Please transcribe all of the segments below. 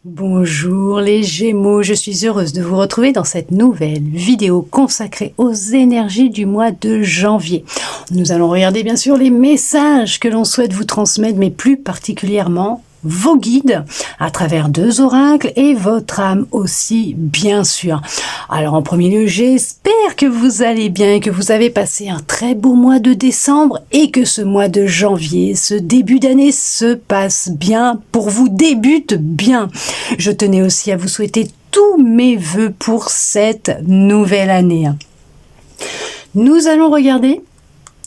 Bonjour les Gémeaux, je suis heureuse de vous retrouver dans cette nouvelle vidéo consacrée aux énergies du mois de janvier. Nous allons regarder bien sûr les messages que l'on souhaite vous transmettre, mais plus particulièrement vos guides à travers 2 oracles et votre âme aussi, bien sûr. Alors en premier lieu, j'espère que vous allez bien, que vous avez passé un très beau mois de décembre et que ce mois de janvier, ce début d'année se passe bien, pour vous débute bien. Je tenais aussi à vous souhaiter tous mes vœux pour cette nouvelle année. Nous allons regarder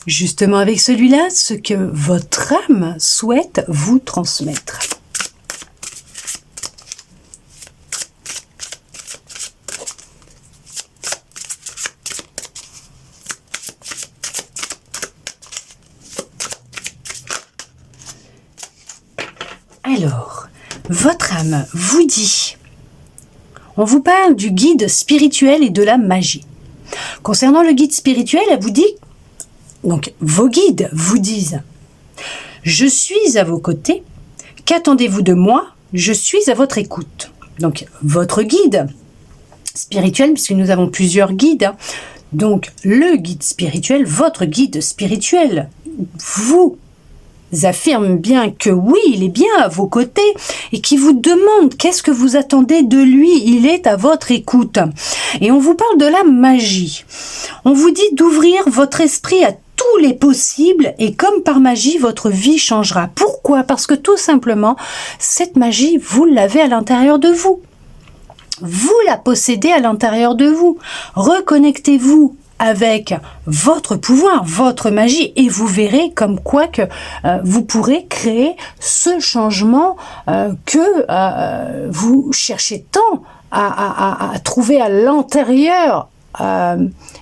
justement avec celui-là ce que votre âme souhaite vous transmettre. Alors, votre âme vous dit, on vous parle du guide spirituel et de la magie. Concernant le guide spirituel, elle vous dit, donc vos guides vous disent, je suis à vos côtés, qu'attendez-vous de moi? Je suis à votre écoute. Donc votre guide spirituel, puisque nous avons plusieurs guides, donc le guide spirituel, votre guide spirituel, vous affirme bien que oui, il est bien à vos côtés et qui vous demande qu'est-ce que vous attendez de lui, il est à votre écoute. Et on vous parle de la magie. On vous dit d'ouvrir votre esprit à tous les possibles et comme par magie, votre vie changera. Pourquoi? Parce que tout simplement, cette magie, vous l'avez à l'intérieur de vous. Vous la possédez à l'intérieur de vous. Reconnectez-vous avec votre pouvoir, votre magie, et vous verrez comme quoi que vous pourrez créer ce changement que vous cherchez tant à trouver à l'intérieur,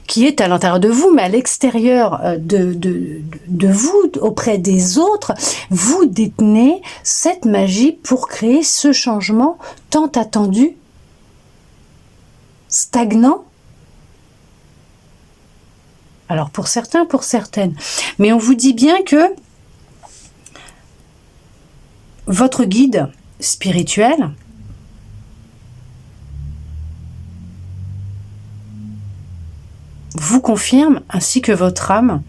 qui est à l'intérieur de vous, mais à l'extérieur de vous, auprès des autres. Vous détenez cette magie pour créer ce changement tant attendu, stagnant. Alors pour certains, pour certaines. Mais on vous dit bien que votre guide spirituel vous confirme, ainsi que votre âme,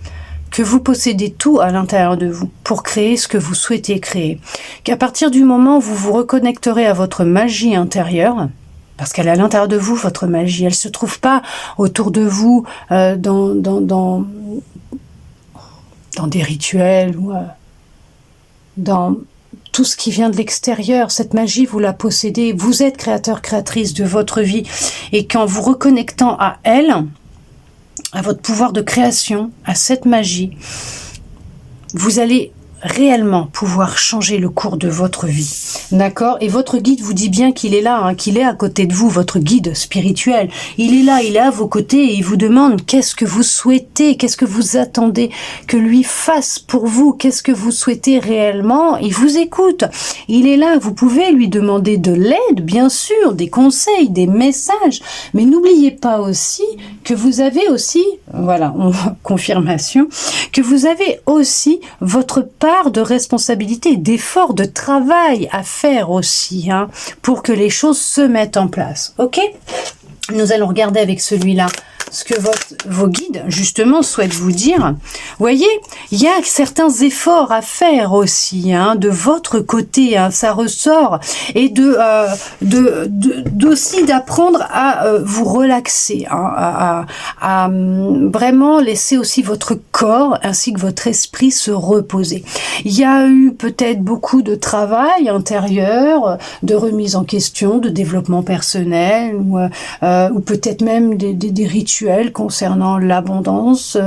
que vous possédez tout à l'intérieur de vous pour créer ce que vous souhaitez créer. Qu'à partir du moment où vous vous reconnecterez à votre magie intérieure, parce qu'elle est à l'intérieur de vous, votre magie. Elle ne se trouve pas autour de vous dans des rituels ou dans tout ce qui vient de l'extérieur. Cette magie, vous la possédez. Vous êtes créateur, créatrice de votre vie. Et qu'en vous reconnectant à elle, à votre pouvoir de création, à cette magie, vous allez réellement pouvoir changer le cours de votre vie. D'accord? Et votre guide vous dit bien qu'il est là, qu'il est à côté de vous, votre guide spirituel. Il est là, il est à vos côtés et il vous demande qu'est-ce que vous souhaitez, qu'est-ce que vous attendez que lui fasse pour vous, qu'est-ce que vous souhaitez réellement. Il vous écoute. Il est là, vous pouvez lui demander de l'aide, bien sûr, des conseils, des messages. Mais n'oubliez pas aussi que vous avez aussi, voilà, confirmation, que vous avez aussi votre part de responsabilité, d'effort, de travail à faire aussi, pour que les choses se mettent en place. Ok? Nous allons regarder avec celui-là ce que vos guides, justement, souhaitent vous dire. Vous voyez, il y a certains efforts à faire aussi, de votre côté, ça ressort, et aussi d'apprendre à vous relaxer, à vraiment laisser aussi votre corps ainsi que votre esprit se reposer. Il y a eu peut-être beaucoup de travail intérieur, de remise en question, de développement personnel, ou peut-être même des rituels concernant l'abondance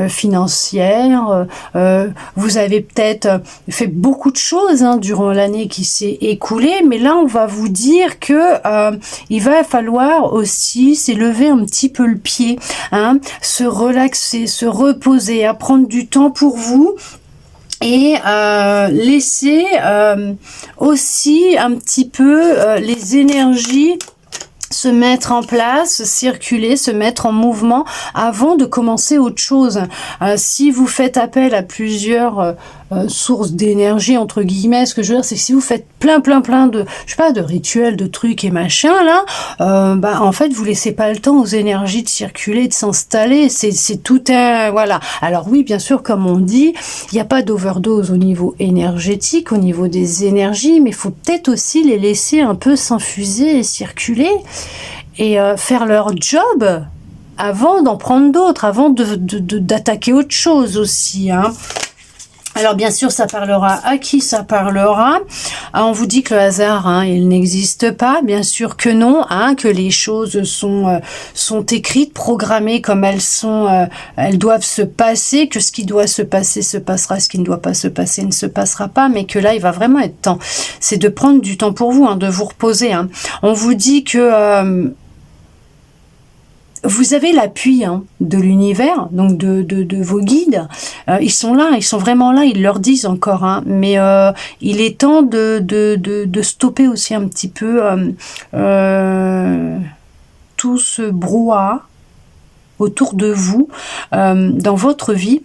financière. Vous avez peut-être fait beaucoup de choses durant l'année qui s'est écoulée, mais là on va vous dire que il va falloir aussi s'élever un petit peu le pied, se relaxer, se reposer, à prendre du temps pour vous. Et laisser aussi un petit peu les énergies se mettre en place, circuler, se mettre en mouvement avant de commencer autre chose. Si vous faites appel à plusieurs source d'énergie entre guillemets. Ce que je veux dire, c'est que si vous faites plein de, je sais pas, de rituels, de trucs et machin là, en fait vous laissez pas le temps aux énergies de circuler, de s'installer. C'est tout un voilà. Alors oui, bien sûr, comme on dit, il n'y a pas d'overdose au niveau énergétique, au niveau des énergies, mais il faut peut-être aussi les laisser un peu s'infuser et circuler et faire leur job avant d'en prendre d'autres, avant d'attaquer autre chose aussi, hein. Alors bien sûr, ça parlera à qui ça parlera. On vous dit que le hasard, hein, il n'existe pas. Bien sûr que non, hein, que les choses sont écrites, programmées comme elles sont, elles doivent se passer, que ce qui doit se passer se passera, ce qui ne doit pas se passer ne se passera pas, mais que là, il va vraiment être temps. C'est de prendre du temps pour vous, hein, de vous reposer, hein. On vous dit que vous avez l'appui, hein, de l'univers, donc de vos guides. Ils sont là, ils sont vraiment là, ils leur disent encore, hein, mais il est temps de stopper aussi un petit peu tout ce brouhaha autour de vous, dans votre vie,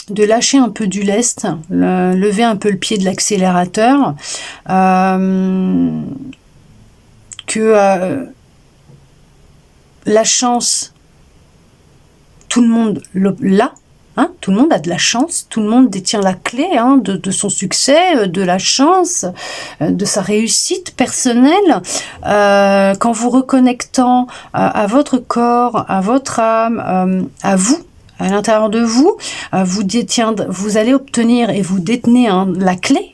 de lâcher un peu du lest, lever un peu le pied de l'accélérateur, la chance, tout le monde l'a, hein, tout le monde a de la chance, tout le monde détient la clé, hein, de son succès, de la chance, de sa réussite personnelle. Qu'en vous reconnectant à votre corps, à votre âme, à vous, à l'intérieur de vous, vous allez obtenir et vous détenez, hein, la clé,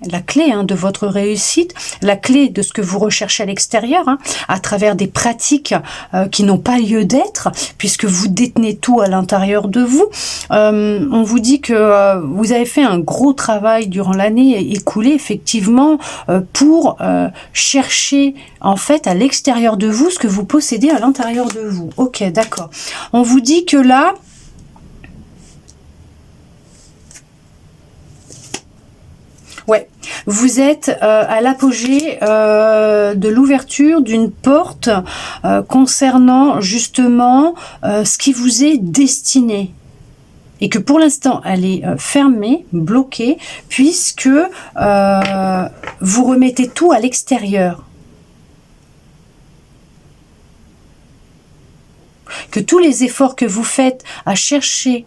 hein, de votre réussite, la clé de ce que vous recherchez à l'extérieur, hein, à travers des pratiques qui n'ont pas lieu d'être, puisque vous détenez tout à l'intérieur de vous. On vous dit que vous avez fait un gros travail durant l'année écoulée, effectivement, pour chercher en fait à l'extérieur de vous ce que vous possédez à l'intérieur de vous. Ok, d'accord. On vous dit que là, ouais, vous êtes à l'apogée de l'ouverture d'une porte concernant justement ce qui vous est destiné. Et que pour l'instant, elle est fermée, bloquée, puisque vous remettez tout à l'extérieur. Que tous les efforts que vous faites à chercher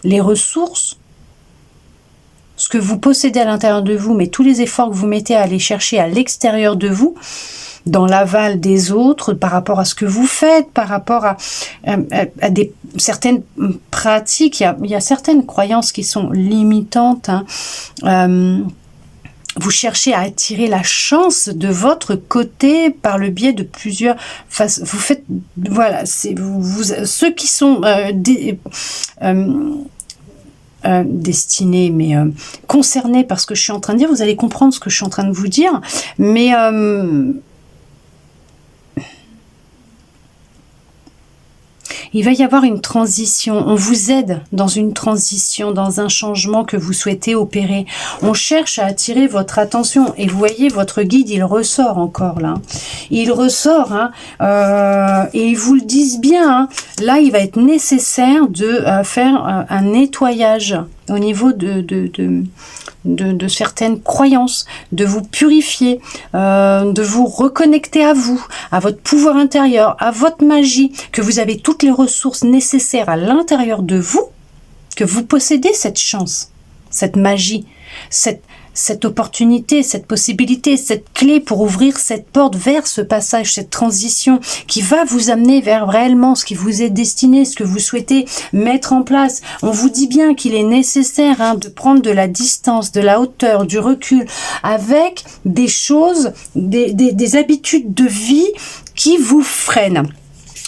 les ressources, ce que vous possédez à l'intérieur de vous, mais tous les efforts que vous mettez à aller chercher à l'extérieur de vous, dans l'aval des autres, par rapport à ce que vous faites, par rapport à certaines pratiques, il y a certaines croyances qui sont limitantes, hein. Vous cherchez à attirer la chance de votre côté par le biais de plusieurs façons. Vous faites, voilà, c'est ceux qui sont destinés, mais concernés par ce que je suis en train de dire, vous allez comprendre ce que je suis en train de vous dire, mais il va y avoir une transition. On vous aide dans une transition, dans un changement que vous souhaitez opérer. On cherche à attirer votre attention. Et vous voyez, votre guide, il ressort encore là. Il ressort, hein, et ils vous le disent bien. Hein. Là, il va être nécessaire de faire un nettoyage au niveau de certaines croyances, de vous purifier, de vous reconnecter à vous, à votre pouvoir intérieur, à votre magie, que vous avez toutes les ressources nécessaires à l'intérieur de vous, que vous possédez cette chance, cette magie, cette opportunité, cette possibilité, cette clé pour ouvrir cette porte vers ce passage, cette transition qui va vous amener vers réellement ce qui vous est destiné, ce que vous souhaitez mettre en place. On vous dit bien qu'il est nécessaire, hein, de prendre de la distance, de la hauteur, du recul avec des choses, des habitudes de vie qui vous freinent.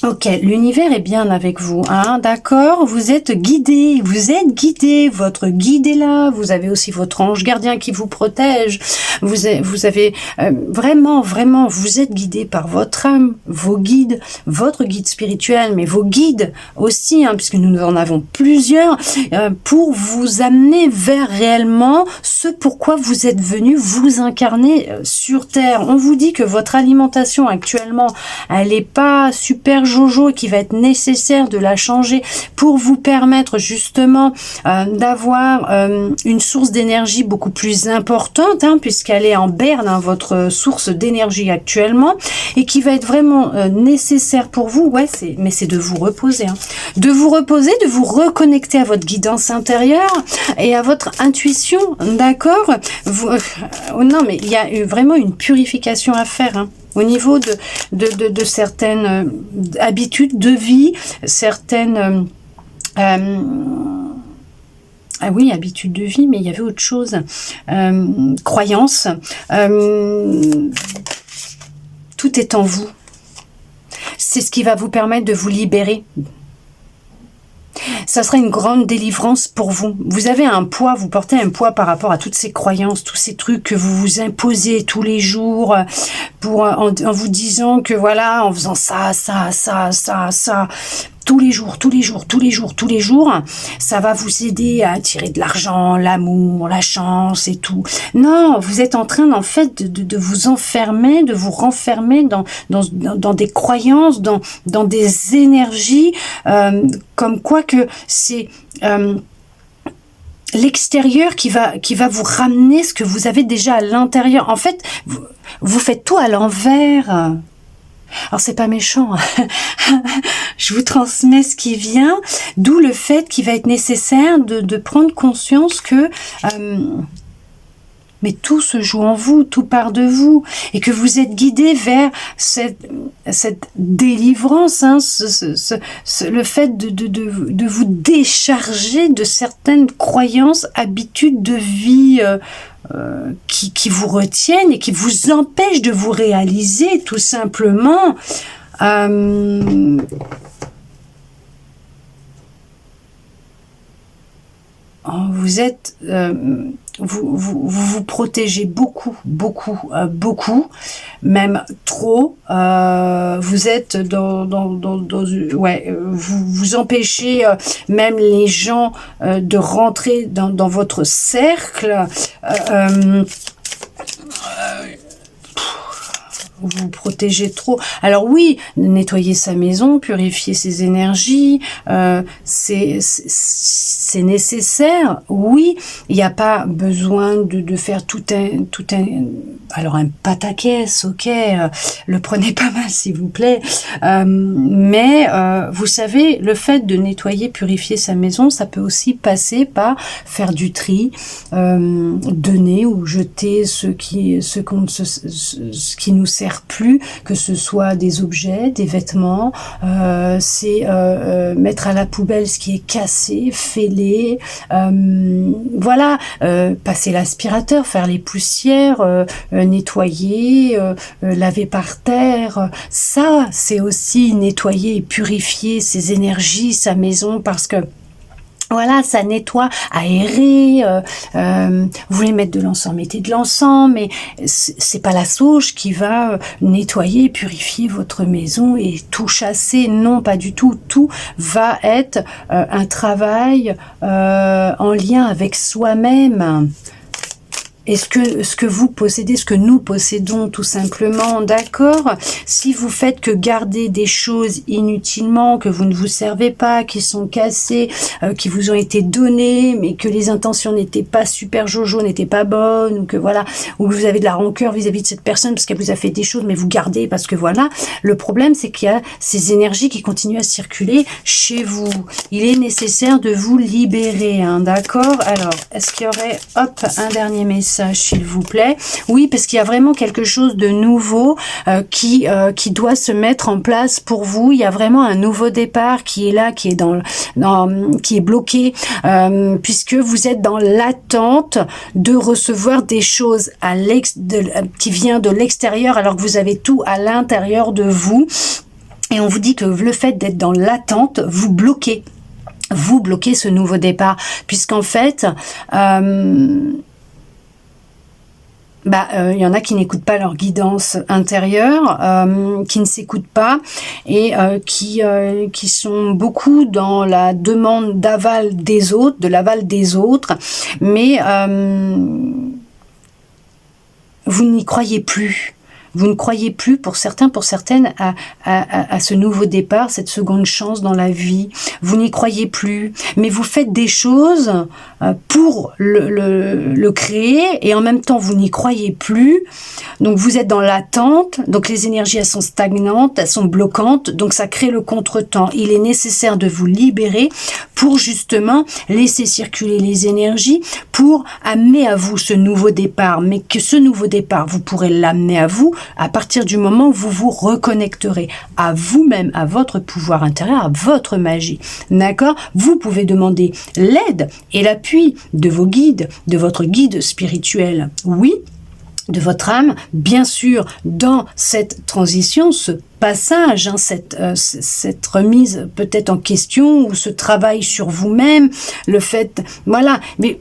Ok, l'univers est bien avec vous, hein, d'accord, vous êtes guidé, votre guide est là, vous avez aussi votre ange gardien qui vous protège, vous avez vraiment, vous êtes guidé par votre âme, vos guides, votre guide spirituel, mais vos guides aussi, hein, puisque nous en avons plusieurs, pour vous amener vers réellement ce pourquoi vous êtes venu vous incarner sur Terre. On vous dit que votre alimentation actuellement, elle n'est pas super jojo et qui va être nécessaire de la changer pour vous permettre justement d'avoir une source d'énergie beaucoup plus importante, puisqu'elle est en berne, votre source d'énergie actuellement, et qui va être vraiment nécessaire pour vous. Mais c'est de vous reposer, de vous reposer, de vous reconnecter à votre guidance intérieure et à votre intuition, d'accord. Non, mais il y a vraiment une purification à faire, au niveau de certaines habitudes de vie, certaines habitudes de vie, mais il y avait autre chose, croyances. Tout est en vous. C'est ce qui va vous permettre de vous libérer. Ça sera une grande délivrance pour vous. Vous avez un poids, vous portez un poids par rapport à toutes ces croyances, tous ces trucs que vous vous imposez tous les jours en vous disant que voilà, en faisant ça, tous les jours, ça va vous aider à attirer de l'argent, l'amour, la chance et tout. Non, vous êtes en train, en fait, de vous enfermer, de vous renfermer dans des croyances, dans des énergies, comme quoi que c'est l'extérieur qui va vous ramener ce que vous avez déjà à l'intérieur. En fait, vous faites tout à l'envers. Alors c'est pas méchant, je vous transmets ce qui vient, d'où le fait qu'il va être nécessaire de prendre conscience que mais tout se joue en vous, tout part de vous, et que vous êtes guidé vers cette délivrance, le fait de vous décharger de certaines croyances, habitudes de vie qui vous retiennent et qui vous empêchent de vous réaliser, tout simplement. Vous êtes... vous protégez beaucoup, même trop. Vous êtes vous empêchez même les gens de rentrer dans votre cercle. Vous protégez trop. Alors oui, nettoyer sa maison, purifier ses énergies, c'est nécessaire. Oui, il n'y a pas besoin de faire tout un alors un pataquès, ok, le prenez pas mal s'il vous plaît. Mais vous savez, le fait de nettoyer, purifier sa maison, ça peut aussi passer par faire du tri, donner ou jeter ce qui nous sert plus, que ce soit des objets, des vêtements, c'est mettre à la poubelle ce qui est cassé, fêlé, voilà, passer l'aspirateur, faire les poussières, nettoyer, laver par terre, ça c'est aussi nettoyer et purifier ses énergies, sa maison, parce que voilà, ça nettoie, aérer, vous voulez mettre de l'encens, mettez de l'encens, mais c'est pas la sauge qui va nettoyer, purifier votre maison et tout chasser, non, pas du tout. Tout va être un travail en lien avec soi-même. Et ce que vous possédez, ce que nous possédons tout simplement, d'accord? Si vous faites que garder des choses inutilement, que vous ne vous servez pas, qui sont cassées, qui vous ont été données, mais que les intentions n'étaient pas super jojo, n'étaient pas bonnes, ou que voilà, ou que vous avez de la rancœur vis-à-vis de cette personne parce qu'elle vous a fait des choses, mais vous gardez parce que voilà, le problème c'est qu'il y a ces énergies qui continuent à circuler chez vous. Il est nécessaire de vous libérer, d'accord? Alors, est-ce qu'il y aurait, un dernier message, s'il vous plaît? Oui, parce qu'il y a vraiment quelque chose de nouveau qui doit se mettre en place pour vous. Il y a vraiment un nouveau départ qui est là, qui est qui est bloqué, puisque vous êtes dans l'attente de recevoir des choses qui vient de l'extérieur, alors que vous avez tout à l'intérieur de vous. Et on vous dit que le fait d'être dans l'attente, vous bloquez ce nouveau départ, puisqu'en fait y en a qui n'écoutent pas leur guidance intérieure, qui ne s'écoutent pas et qui sont beaucoup dans la demande d'aval des autres, de l'aval des autres, mais vous n'y croyez plus. Vous ne croyez plus, pour certains, pour certaines, à ce nouveau départ, cette seconde chance dans la vie. Vous n'y croyez plus, mais vous faites des choses pour le créer, et en même temps, vous n'y croyez plus. Donc, vous êtes dans l'attente. Donc, les énergies, elles sont stagnantes, elles sont bloquantes. Donc, ça crée le contretemps. Il est nécessaire de vous libérer pour justement laisser circuler les énergies pour amener à vous ce nouveau départ. Mais que ce nouveau départ, vous pourrez l'amener à vous à partir du moment où vous vous reconnecterez à vous-même, à votre pouvoir intérieur, à votre magie. D'accord? Vous pouvez demander l'aide et l'appui de vos guides, de votre guide spirituel. Oui, de votre âme, bien sûr, dans cette transition, ce passage, cette remise peut-être en question, ou ce travail sur vous-même, le fait, voilà, mais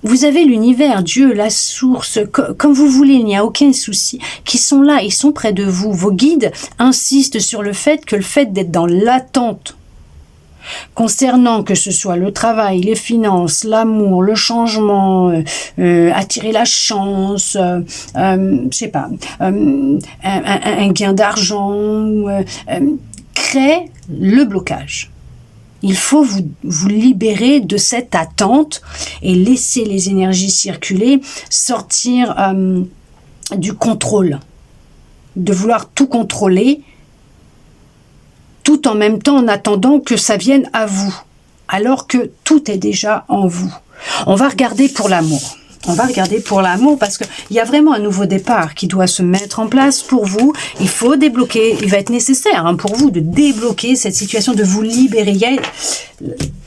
vous avez l'univers, Dieu, la source, comme vous voulez, il n'y a aucun souci, qui sont là, ils sont près de vous. Vos guides insistent sur le fait d'être dans l'attente concernant que ce soit le travail, les finances, l'amour, le changement, attirer la chance, je sais pas, un gain d'argent, crée le blocage. Il faut vous libérer de cette attente et laisser les énergies circuler, sortir du contrôle, de vouloir tout contrôler, tout en même temps en attendant que ça vienne à vous, alors que tout est déjà en vous. On va regarder pour l'amour. On va regarder pour l'amour parce qu'il y a vraiment un nouveau départ qui doit se mettre en place pour vous. Il faut débloquer, il va être nécessaire pour vous de débloquer cette situation, de vous libérer.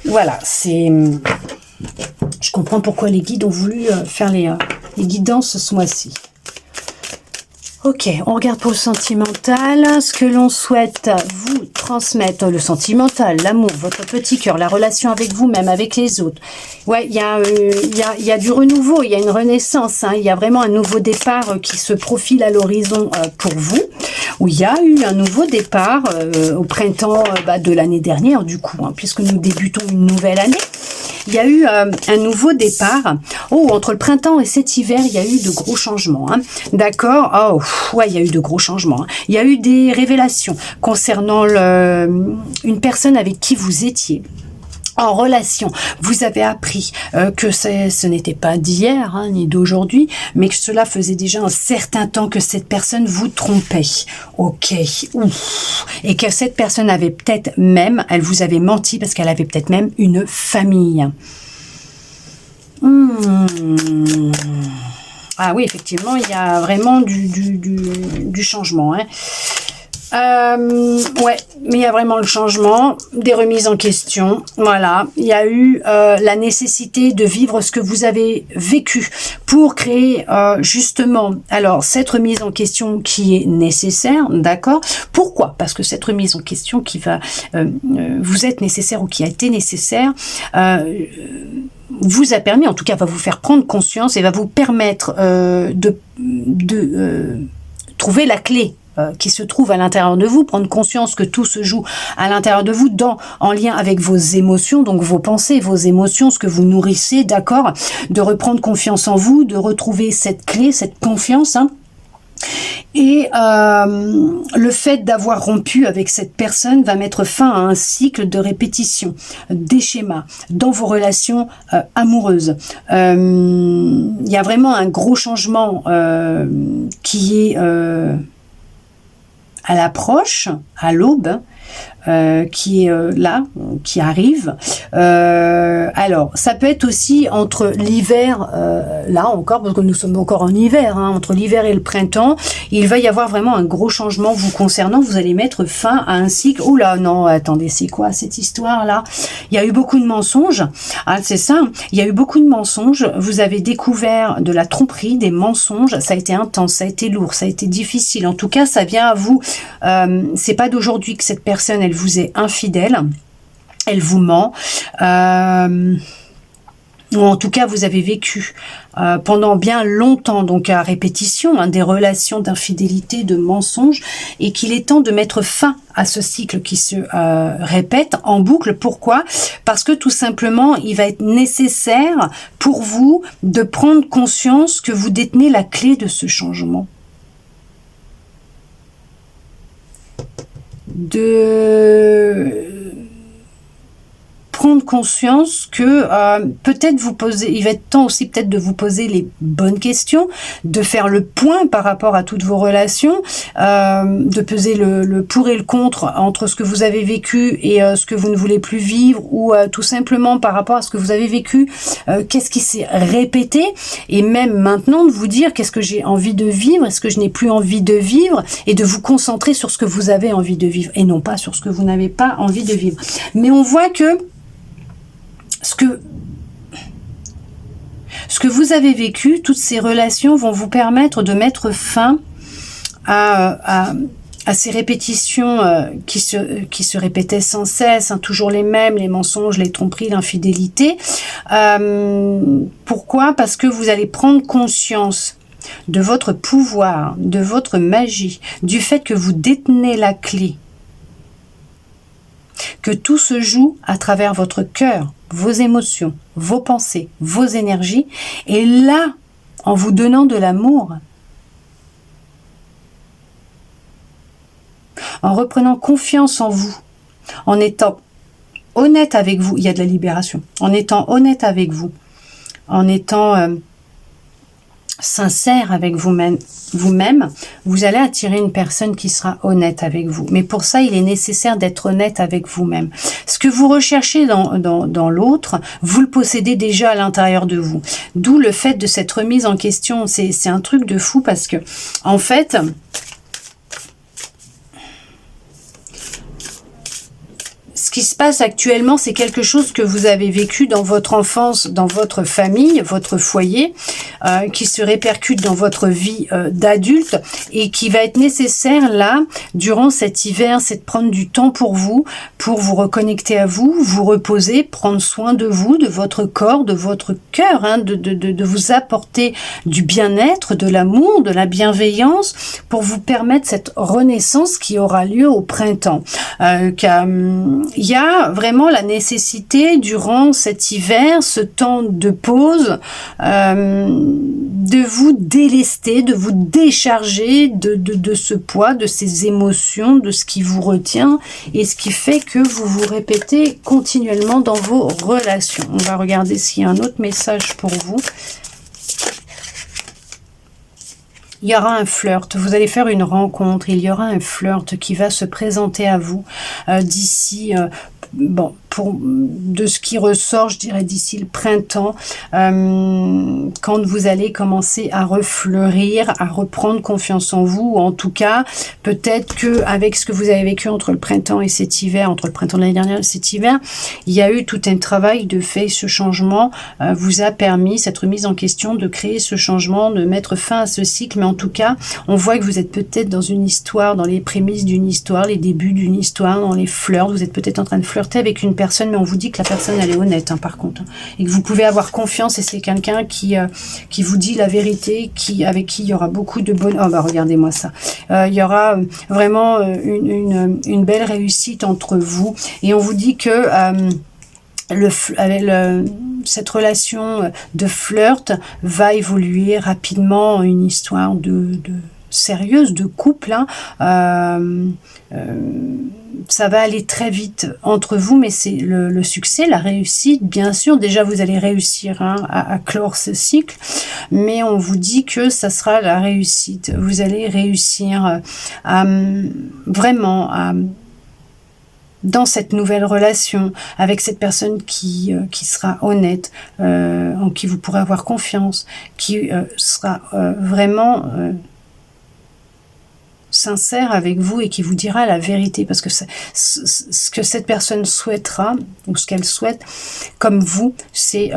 Voilà, c'est... Je comprends pourquoi les guides ont voulu faire les guidances ce mois-ci. Ok, on regarde pour le sentimental, ce que l'on souhaite vous transmettre, le sentimental, l'amour, votre petit cœur, la relation avec vous-même, avec les autres. Ouais, il y a du renouveau, il y a une renaissance, il y a vraiment un nouveau départ qui se profile à l'horizon pour vous, où il y a eu un nouveau départ au printemps de l'année dernière, du coup, puisque nous débutons une nouvelle année. Il y a eu un nouveau départ. Oh, entre le printemps et cet hiver, il y a eu de gros changements. D'accord? Oh, ouais, il y a eu de gros changements. Il y a eu des révélations concernant une personne avec qui vous étiez en relation. Vous avez appris que ce n'était pas d'hier ni d'aujourd'hui, mais que cela faisait déjà un certain temps que cette personne vous trompait. Ok. Ouf. Et que cette personne avait peut-être même, elle vous avait menti parce qu'elle avait peut-être même une famille. Ah oui, effectivement, il y a vraiment du changement. Ouais, mais il y a vraiment le changement, des remises en question, voilà. Il y a eu la nécessité de vivre ce que vous avez vécu pour créer justement, alors cette remise en question qui est nécessaire, d'accord? Pourquoi? Parce que cette remise en question qui va vous être nécessaire ou qui a été nécessaire, vous a permis, en tout cas va vous faire prendre conscience et va vous permettre de trouver la clé qui se trouve à l'intérieur de vous, prendre conscience que tout se joue à l'intérieur de vous, en lien avec vos émotions, donc vos pensées, vos émotions, ce que vous nourrissez, d'accord, de reprendre confiance en vous, de retrouver cette clé, cette confiance, Et le fait d'avoir rompu avec cette personne va mettre fin à un cycle de répétition, des schémas dans vos relations amoureuses. Il y a vraiment un gros changement qui est à l'approche, à l'aube, qui est là, qui arrive. Alors, ça peut être aussi entre l'hiver, là encore, parce que nous sommes encore en hiver, entre l'hiver et le printemps, il va y avoir vraiment un gros changement vous concernant. Vous allez mettre fin à un cycle. Oh là, non, attendez, c'est quoi cette histoire-là? Il y a eu beaucoup de mensonges. C'est ça, il y a eu beaucoup de mensonges. Vous avez découvert de la tromperie, des mensonges. Ça a été intense, ça a été lourd, ça a été difficile. En tout cas, ça vient à vous. C'est pas d'aujourd'hui que cette personne, elle vous est infidèle, elle vous ment, ou en tout cas vous avez vécu pendant bien longtemps, donc à répétition, des relations d'infidélité, de mensonges, et qu'il est temps de mettre fin à ce cycle qui se répète en boucle. Pourquoi? Parce que tout simplement, il va être nécessaire pour vous de prendre conscience que vous détenez la clé de ce changement. de prendre conscience que peut-être il va être temps aussi peut-être de vous poser les bonnes questions, de faire le point par rapport à toutes vos relations, de peser le pour et le contre entre ce que vous avez vécu et ce que vous ne voulez plus vivre, ou tout simplement par rapport à ce que vous avez vécu, qu'est-ce qui s'est répété, et même maintenant de vous dire qu'est-ce que j'ai envie de vivre, est-ce que je n'ai plus envie de vivre, et de vous concentrer sur ce que vous avez envie de vivre et non pas sur ce que vous n'avez pas envie de vivre. Mais on voit que ce que vous avez vécu, toutes ces relations vont vous permettre de mettre fin à ces répétitions qui se répétaient sans cesse, hein, toujours les mêmes, les mensonges, les tromperies, l'infidélité. Pourquoi? Parce que vous allez prendre conscience de votre pouvoir, de votre magie, du fait que vous détenez la clé, que tout se joue à travers votre cœur, vos émotions, vos pensées, vos énergies, et là, en vous donnant de l'amour, en reprenant confiance en vous, en étant honnête avec vous, il y a de la libération, en étant honnête avec vous, en étant sincère avec vous-même, vous allez attirer une personne qui sera honnête avec vous. Mais pour ça, il est nécessaire d'être honnête avec vous-même. Ce que vous recherchez dans l'autre, vous le possédez déjà à l'intérieur de vous. D'où le fait de cette remise en question. C'est un truc de fou parce que, en fait, ce qui se passe actuellement, c'est quelque chose que vous avez vécu dans votre enfance, dans votre famille, votre foyer, qui se répercute dans votre vie d'adulte et qui va être nécessaire là, durant cet hiver, c'est de prendre du temps pour vous reconnecter à vous, vous reposer, prendre soin de vous, de votre corps, de votre cœur, hein, de vous apporter du bien-être, de l'amour, de la bienveillance pour vous permettre cette renaissance qui aura lieu au printemps. Il y a vraiment la nécessité durant cet hiver, ce temps de pause, de vous délester, de vous décharger de ce poids, de ces émotions, de ce qui vous retient et ce qui fait que vous vous répétez continuellement dans vos relations. On va regarder s'il y a un autre message pour vous. Il y aura un flirt, vous allez faire une rencontre, il y aura un flirt qui va se présenter à vous d'ici, de ce qui ressort, je dirais d'ici le printemps, quand vous allez commencer à refleurir, à reprendre confiance en vous, ou en tout cas, peut-être que avec ce que vous avez vécu entre le printemps et cet hiver, entre le printemps de l'année dernière et cet hiver, il y a eu tout un travail de fait, ce changement vous a permis, cette remise en question, de créer ce changement, de mettre fin à ce cycle, mais en tout cas, on voit que vous êtes peut-être dans une histoire, dans les prémices d'une histoire, les débuts d'une histoire, dans les flirts, vous êtes peut-être en train de flirter avec une personne, mais on vous dit que la personne, elle est honnête, hein, par contre, et que vous pouvez avoir confiance, et c'est quelqu'un qui vous dit la vérité, avec qui il y aura beaucoup de bonheur. Oh, bah, regardez-moi ça. Il y aura vraiment une belle réussite entre vous, et on vous dit que cette relation de flirt va évoluer rapidement en une histoire de sérieuse, de couple, hein. Ça va aller très vite entre vous, mais c'est le succès, la réussite, bien sûr. Déjà, vous allez réussir, hein, à clore ce cycle, mais on vous dit que ça sera la réussite. Vous allez réussir dans cette nouvelle relation, avec cette personne qui sera honnête, en qui vous pourrez avoir confiance, qui sera vraiment sincère avec vous et qui vous dira la vérité, parce que ce que cette personne souhaitera, ou ce qu'elle souhaite, comme vous, c'est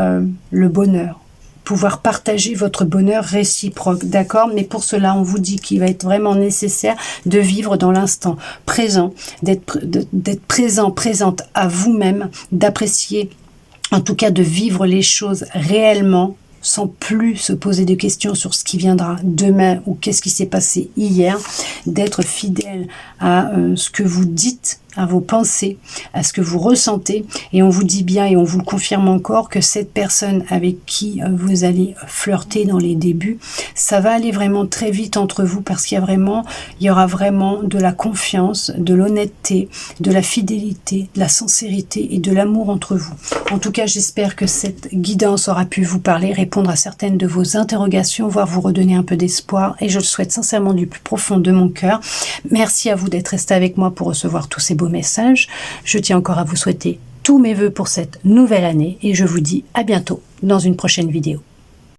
le bonheur. Pouvoir partager votre bonheur réciproque, d'accord? Mais pour cela, on vous dit qu'il va être vraiment nécessaire de vivre dans l'instant présent, d'être présente à vous-même, d'apprécier, en tout cas de vivre les choses réellement, sans plus se poser de questions sur ce qui viendra demain ou qu'est-ce qui s'est passé hier, d'être fidèle à ce que vous dites à vos pensées, à ce que vous ressentez, et on vous dit bien et on vous le confirme encore que cette personne avec qui vous allez flirter dans les débuts, ça va aller vraiment très vite entre vous parce qu'il y aura vraiment de la confiance, de l'honnêteté, de la fidélité, de la sincérité et de l'amour entre vous. En tout cas, j'espère que cette guidance aura pu vous parler, répondre à certaines de vos interrogations, voire vous redonner un peu d'espoir, et je le souhaite sincèrement du plus profond de mon cœur. Merci à vous d'être resté avec moi pour recevoir tous ces beaux messages. Je tiens encore à vous souhaiter tous mes vœux pour cette nouvelle année et je vous dis à bientôt dans une prochaine vidéo.